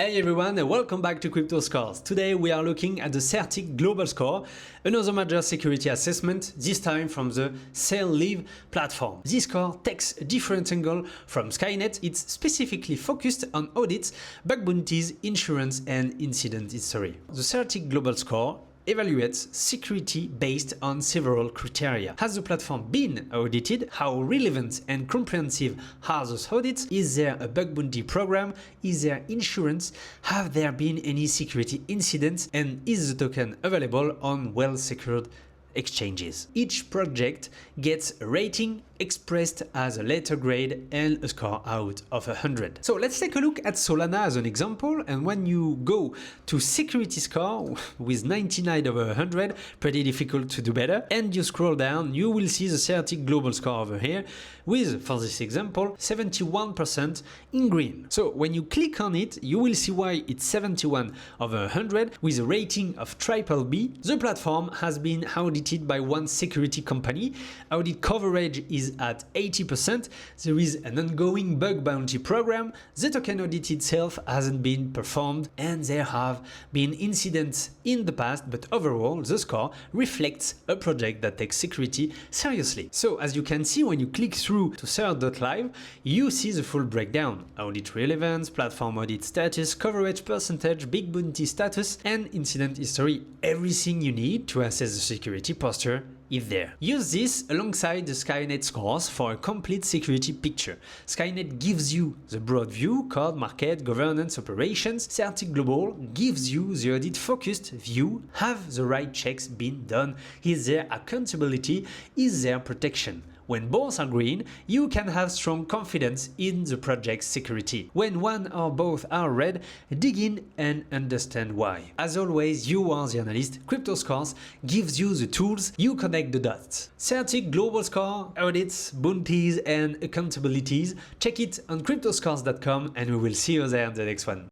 Hey everyone, and welcome back to Crypto Scores. Today we are looking at the Certic Global Score, another major security assessment, this time from the SailLive platform. This score takes a different angle from Skynet. It's specifically focused on audits, bug bounties, insurance, and incident history. The Certic Global Score evaluates security based on several criteria. Has the platform been audited? How relevant and comprehensive are those audits? Is there a bug bounty program? Is there insurance? Have there been any security incidents? And is the token available on well-secured exchanges? Each project gets a rating expressed as a letter grade and a score out of 100. So let's take a look at Solana as an example, and when you go to security score with 99 over 100, pretty difficult to do better, and you scroll down, you will see the Certic Global Score over here with, for this example, 71% in green. So when you click on it, you will see why it's 71 over 100 with a rating of BBB. The platform has been audited by one security company. Audit coverage is at 80%. There is an ongoing bug bounty program. The token audit itself hasn't been performed, and there have been incidents in the past, but overall the score reflects a project that takes security seriously. So as you can see, when you click through to cert.live, you see the full breakdown: audit relevance, platform audit status, coverage percentage, big bounty status, and incident history. Everything you need to assess the security posture is there. Use this alongside the Skynet scores for a complete security picture. Skynet gives you the broad view: code, market, governance, operations. Certic Global gives you the audit-focused view: have the right checks been done? Is there accountability? Is there protection? When both are green, you can have strong confidence in the project's security. When one or both are red, dig in and understand why. As always, you are the analyst. Crypto Scores gives you the tools, you connect the dots. Certic Global Score, audits, bounties, and accountabilities. Check it on cryptoscores.com, and we will see you there in the next one.